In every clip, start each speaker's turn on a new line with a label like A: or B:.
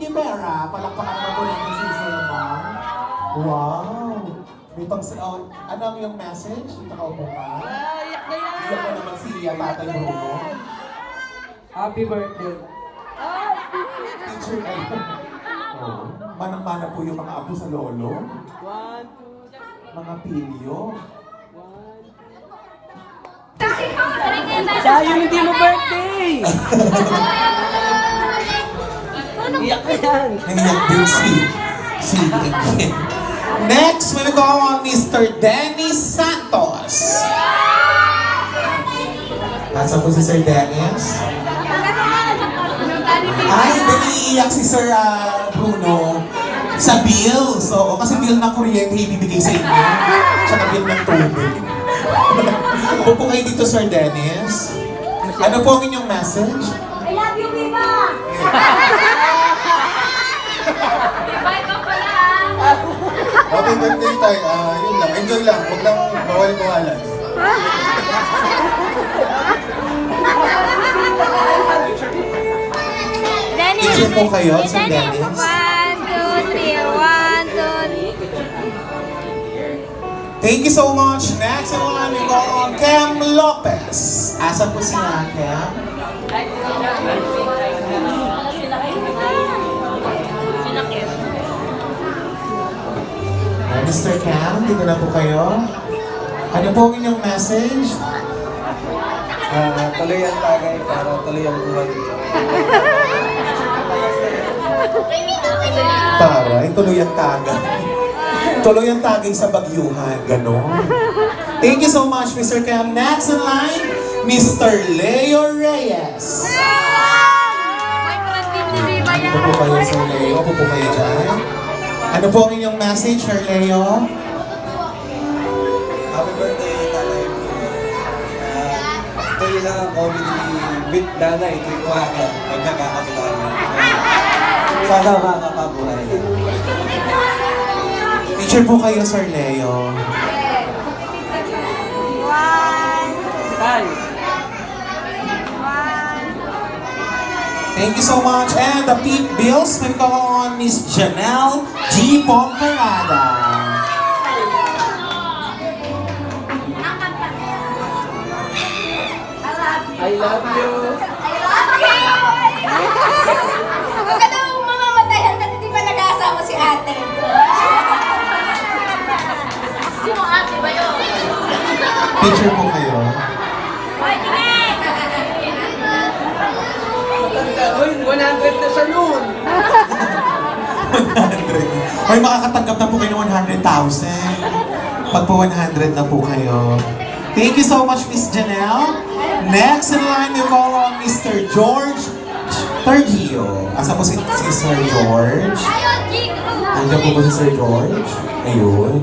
A: Gimera. Palakpakan naman po natin si Sir Ma'am. Wow! May pang... Oh, ano ang yung message? Nakaupo ka?
B: Iyak na yan!
A: Iyak mo naman si Tatay Bruno.
B: Happy birthday!
A: Teacher kayo. Oh, manang-mana po yung mga apo sa lolo.
B: 1, 2,
A: Mga pilyo.
B: 1. Sayang hindi mo birthday! Iyak na yan!
A: Nangiyak din si Ken. Next, we'll go on Mr. Dennis Santos. Nasa po si Sir Dennis? Ay, naiiyak si Sir Bruno sa bill. So, kasi bill ng kuryente ibibigay sa inyo. Tsaka bill ng tubig. Upo po kayo dito, Sir Dennis. Ano po ang inyong message?
C: I love you, Viva! Bye ka pala!
D: Happy birthday tayo. Yun lang. Enjoy lang. Huwag lang bawal-bawalan.
C: Dennis!
A: Picture po kayo, Sir Dennis.
C: 1, 2, 3. 1, 2, 3.
A: Thank you so much. Next in line, we go on Cam Lopez. Asan po si Cam? Mr. Cam, dito na po kayo. Ano po ang inyong message?
D: Tuloy ang tagay para tuloy ang buhay.
A: Para, tuloy ang tagay. Tuloy ang tagay sa bagyuhan. Ganon. Thank you so much, Mr. Cam. Next in line, Mr. Leo Reyes. Ano po kayo, Sir Leo? Ano po kayo dyan? Ano po ang inyong message, Sir Leo?
D: Happy birthday, Tatay Bruno. Tuloy lang ang comedy with Nanay. Tuloy ko haka. Pag nakakapitan. Sana makakabuhay.
A: Picture po kayo, Sir Leo.
B: Tay!
A: Thank you so much. And the Pete Bills will go on Miss Janelle G. Pomperada.
B: I love you!
C: Huwag ka nang mamamatayan kasi di ba nag-aasama si ate? Sino ate ba yun?
A: Picture po kayo.
C: Hoy, tingin!
B: Uy, 100 na sa noon!
A: 100. May makakatanggap na po kayo ng 100,000. Pag po 100 na po kayo. Thank you so much, Miss Janelle. Next in line, you call on Mr. George Tergio. Asa po si Sir George?
C: Ayun, Jigo!
A: Andiyan po ba si Sir George? Ayun.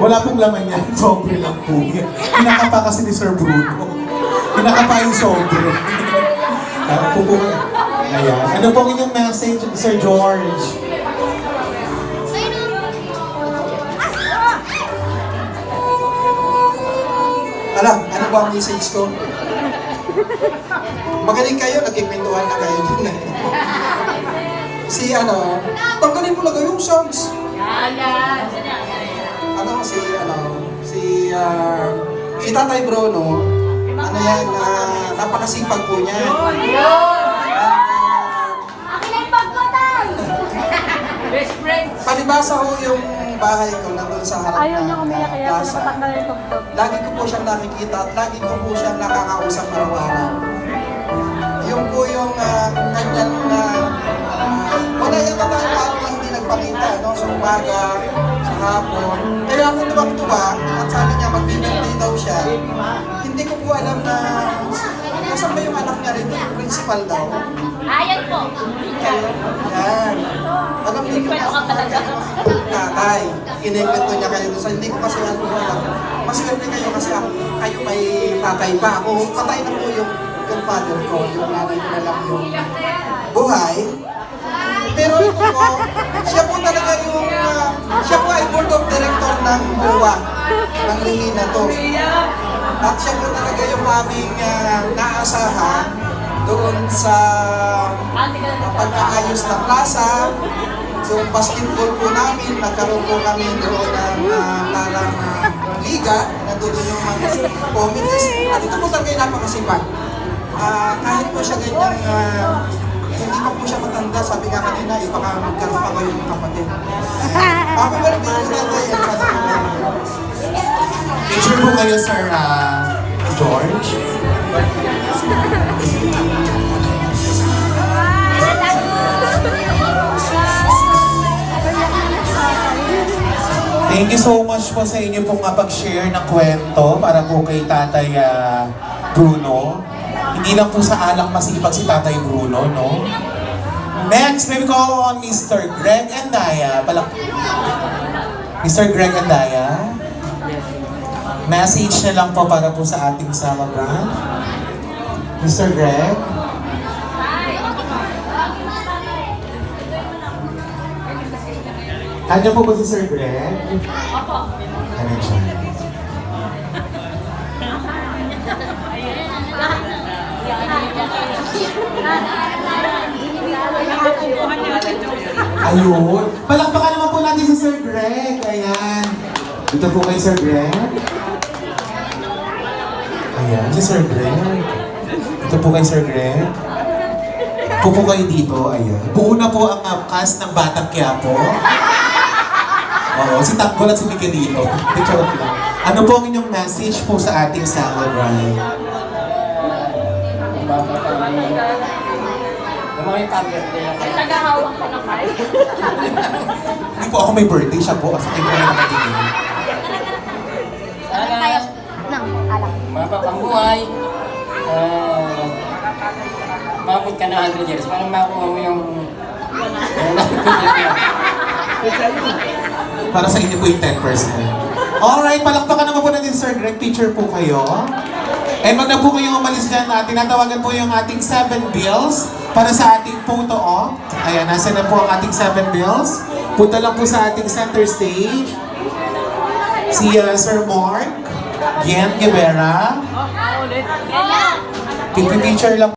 A: Wala pong laman yan. Sobre lang po yan. Kinakapa kasi ni Sir Bruno. Kinakapa yung sobre. Po po. Ayan. Ano pong inyong message, Sir George?
D: Alam, ano ba ang message ko? Magaling kayo, nagkikwentuhan na kayo. Tanggalin mo lang yung songs. Si Tatay Bruno, napakasipag po niya.
C: Akin ay pagpatay!
B: Best friend!
D: Palibasa ho yung bahay ko nandun sa harap
C: Ayaw niya umiyak kaya
D: plaza.
C: pinapatak na rin tugtog.
D: Lagi ko po siyang nakikita at lagi ko po siyang nakakausap araw-araw. Yung po yung kanyang wala yata tayo paano lang hindi nagpakita, no? Sa umaga, sa hapon. Kaya ako tuwang-tuwa at sabi niya mag-birthday daw siya. Hindi ko po alam na nasaan ba yung anak niya rin, yung principal daw.
C: Ayan po!
D: Yan. Alam niyo po tatay, kinikwento niya kayo doon sa hindi ko kasi alam. Maswerte kayo kasi kayo may tatay pa. Ako, patay na po yung father ko, yung nanay ko na lang yung buhay. Pero ito po, siya po talaga yung, siya po ay board of director ng BUA, ng Lihina to. At siya po talaga yung aming naasahan doon sa pag-aayos ng plaza. Yung basketball po namin, nagkaroon po kami doon ng parang liga. Nandun yung mga committees. At ito po talaga yung napakasipag. Kahit po siya ganyang hindi pa po siya matanda, sabi nga kanina, baka magkaroon pa kayo ng kapatid. Happy birthday po natin.
A: Picture po kayo, Sir George. Thank you so much po sa inyo pong pag-share ng kwento para po kay Tatay Bruno. Hindi lang po sa alang masipag si Tatay Bruno, no? Next, may we call on Mr. Greg Andaya. Mr. Greg Andaya. Message na lang po para po sa ating celebrant. Mr. Greg. Nandiyan po ba si Sir Greg? Opo. Ano siya? Ayun. Palakpakan naman po natin si Sir Greg. Ayan. Dito po kay Sir Greg. Ayan, si Sir Greg. Dito po kay Sir Greg. Pupo kayo dito. Ayan. Buo na po ang cast ng Batang Quiapo. Oo, si Tanggol at si Miguelito. Picture lang. Ano po ang inyong message po sa ating celebrant?
C: Nagahawak ka na kayo.
A: Hindi po ako may birthday, siya po. Kasi kayo po yung nakatingin.
C: Tayo. Nang, alak.
E: Mapapanguhay. Mabot ka na 100 years. Parang makuha mo yung...
A: Para sa inyo po yung 10%. Alright, palakpakan naman po natin, Sir Greg. Picture po kayo. And wag na po kayong umalis dyan. Tinatawagan po yung ating 7 bills para sa ating photo op. Ayan, nasa na po ang ating 7 bills. Punta lang po sa ating center stage. Si Sir Mark Gian Guevara. Picture lang